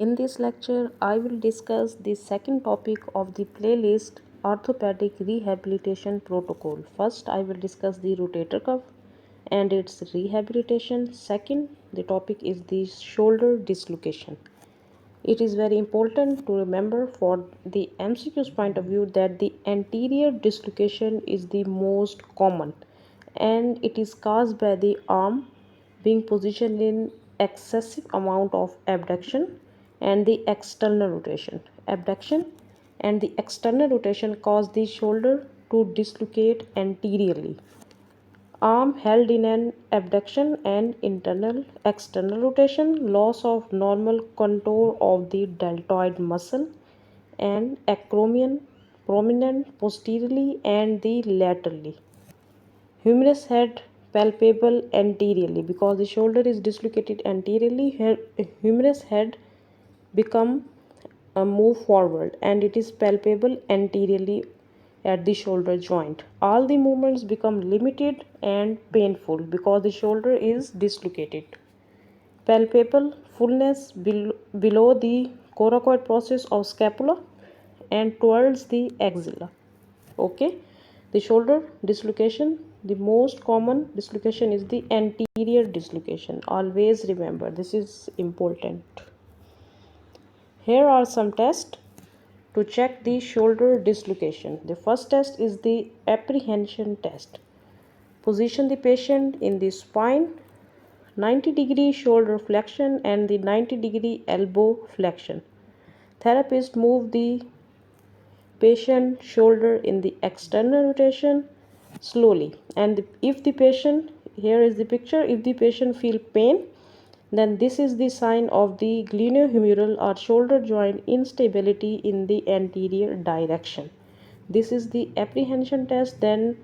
In this lecture, I will discuss the second topic of the playlist Orthopedic Rehabilitation Protocol. First, I will discuss the rotator cuff and its rehabilitation. Second, the topic is the shoulder dislocation. It is very important to remember for the MCQ's point of view that the anterior dislocation is the most common and it is caused by the arm being positioned in excessive amount of abduction and the external rotation. Abduction and the external rotation cause the shoulder to dislocate anteriorly. Arm held in an abduction and internal external rotation, loss of normal contour of the deltoid muscle and acromion prominent posteriorly and the laterally. Humerus head palpable anteriorly because the shoulder is dislocated anteriorly. Humerus head become move forward and it is palpable anteriorly at the shoulder joint. All the movements become limited and painful because the shoulder is dislocated. Palpable fullness below the coracoid process of scapula and towards the axilla. Okay, the shoulder dislocation, the most common dislocation is the anterior dislocation. Always remember, this is important. Here are some tests to check the shoulder dislocation. The first test is the apprehension test. Position the patient in the spine, 90-degree shoulder flexion and the 90-degree elbow flexion. Therapist move the patient shoulder in the external rotation slowly, and if the patient, here is the picture, if the patient feel pain, then this is the sign of the glenohumeral or shoulder joint instability in the anterior direction. This is the apprehension test. Then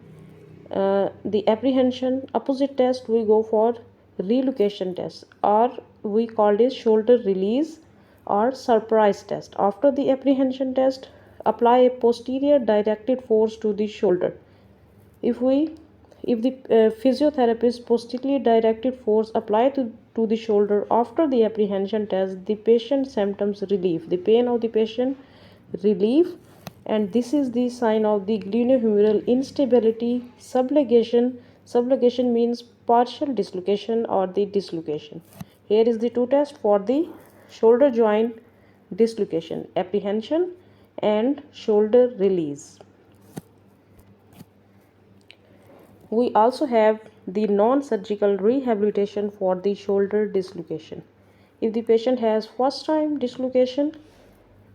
the apprehension opposite test, we go for relocation test, or we call it shoulder release or surprise test. After the apprehension test, apply a posterior directed force to the shoulder. If the physiotherapist posteriorly directed force applied to the shoulder after the apprehension test, the patient symptoms relief, the pain of the patient relief, and this is the sign of the glenohumeral instability. Subluxation means partial dislocation or the dislocation. Here is the two tests for the shoulder joint dislocation: apprehension and shoulder release. We also have the non-surgical rehabilitation for the shoulder dislocation. If the patient has first time dislocation,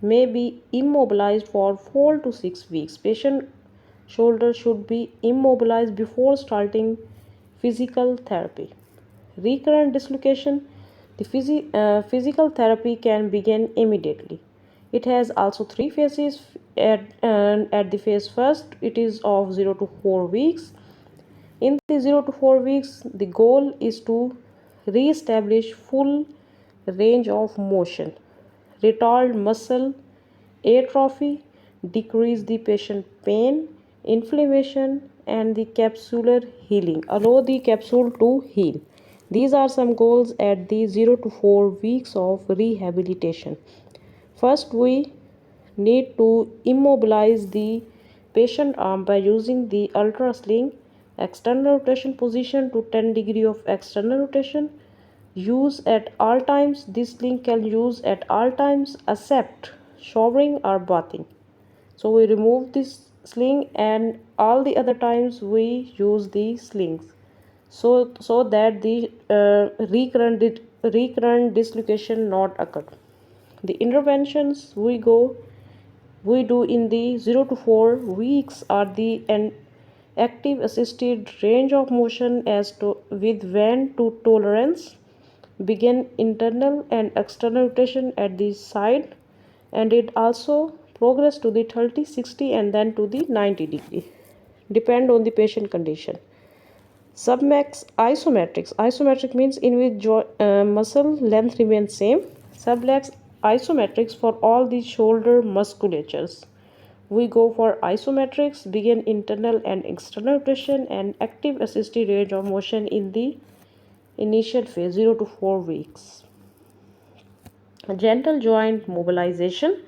may be immobilized for 4 to 6 weeks. Patient shoulder should be immobilized before starting physical therapy. Recurrent dislocation, the physical therapy can begin immediately. It has also three phases. At the phase first, it is of 0 to 4 weeks. In the 0 to 4 weeks, the goal is to re-establish full range of motion, retard muscle atrophy, decrease the patient pain, inflammation, and the capsular healing. Allow the capsule to heal. These are some goals at the 0 to 4 weeks of rehabilitation. First, we need to immobilize the patient arm by using the ultra sling. External rotation position to 10 degree of external rotation. Use at all times. This sling can use at all times except showering or bathing. So we remove this sling and all the other times we use the slings. So that the recurrent dislocation not occur. The interventions we do in the 0 to 4 weeks are the active assisted range of motion as to with when to tolerance, begin internal and external rotation at the side, and it also progress to the 30, 60 and then to the 90 degree, depend on the patient condition. Submax isometric means in which muscle length remains same. Sublux isometrics for all the shoulder musculatures. We go for isometrics, begin internal and external rotation and active assisted range of motion in the initial phase 0 to 4 weeks. Gentle joint mobilization,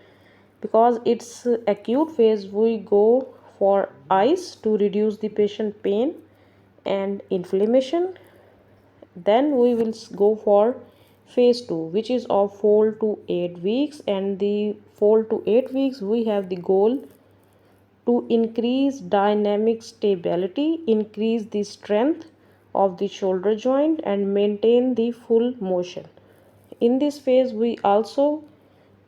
because it's acute phase, we go for ice to reduce the patient pain and inflammation. Then we will go for phase 2, which is of 4 to 8 weeks, and the 4 to 8 weeks we have the goal to increase dynamic stability, increase the strength of the shoulder joint, and maintain the full motion. In this phase, we also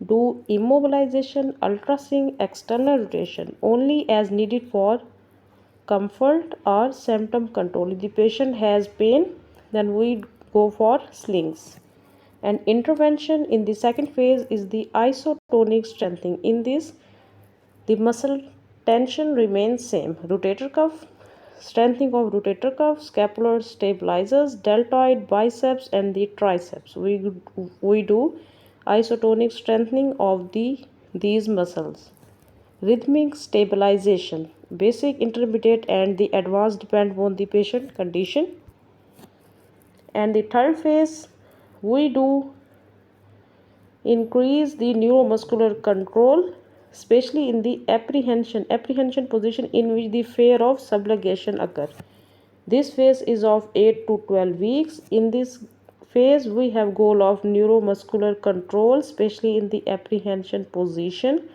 do immobilization, ultrasync, external rotation only as needed for comfort or symptom control. If the patient has pain, then we go for slings. And intervention in the second phase is the isotonic strengthening. In this, the muscle tension remains same. Rotator cuff, strengthening of rotator cuff, scapular stabilizers, deltoid, biceps, and the triceps. We do isotonic strengthening of these muscles. Rhythmic stabilization, basic, intermediate, and the advanced depend on the patient condition. And the third phase, we do increase the neuromuscular control, especially in the apprehension position in which the fear of subluxation occur. This phase is of 8 to 12 weeks. In this phase, we have goal of neuromuscular control, especially in the apprehension position,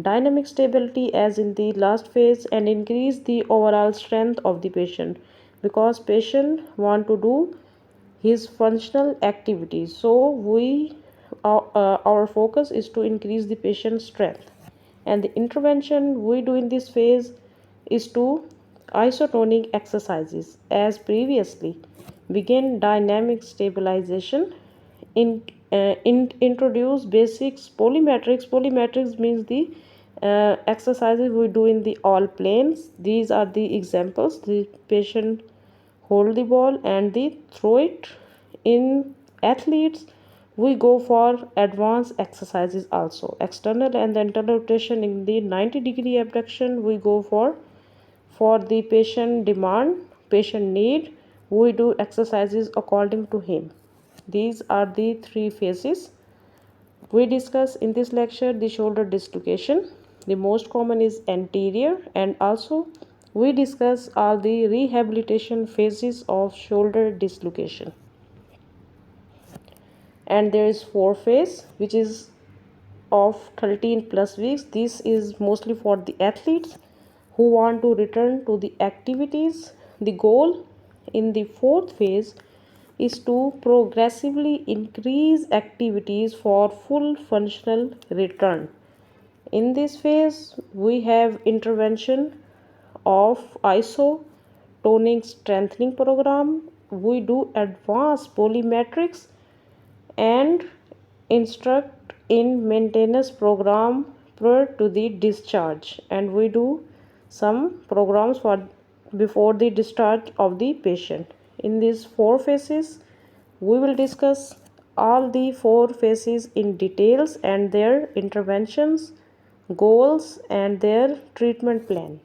dynamic stability as in the last phase, and increase the overall strength of the patient, because patient want to do his functional activities. So our focus is to increase the patient's strength. And the intervention we do in this phase is to isotonic exercises as previously. Begin dynamic stabilization. Introduce basics polymetrics. Polymetrics means the exercises we do in the all planes. These are the examples. The patient hold the ball and the throw it. In athletes, we go for advanced exercises also. External and the internal rotation in the 90-degree abduction we go for the patient demand, patient need. We do exercises according to him. These are the three phases we discuss in this lecture. The shoulder dislocation, the most common is anterior, and also we discuss all the rehabilitation phases of shoulder dislocation. And there is 4 phase, which is of 13 plus weeks. This is mostly for the athletes who want to return to the activities. The goal in the 4th phase is to progressively increase activities for full functional return. In this phase, we have intervention of isotonic strengthening program. We do advanced polymetrics and instruct in maintenance program prior to the discharge, and we do some programs for before the discharge of the patient. In these 4 phases, we will discuss all the 4 phases in details and their interventions, goals, and their treatment plan.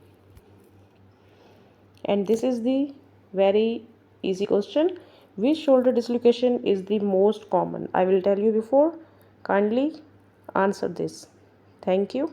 And this is the very easy question: which shoulder dislocation is the most common? I will tell you before. Kindly answer this. Thank you.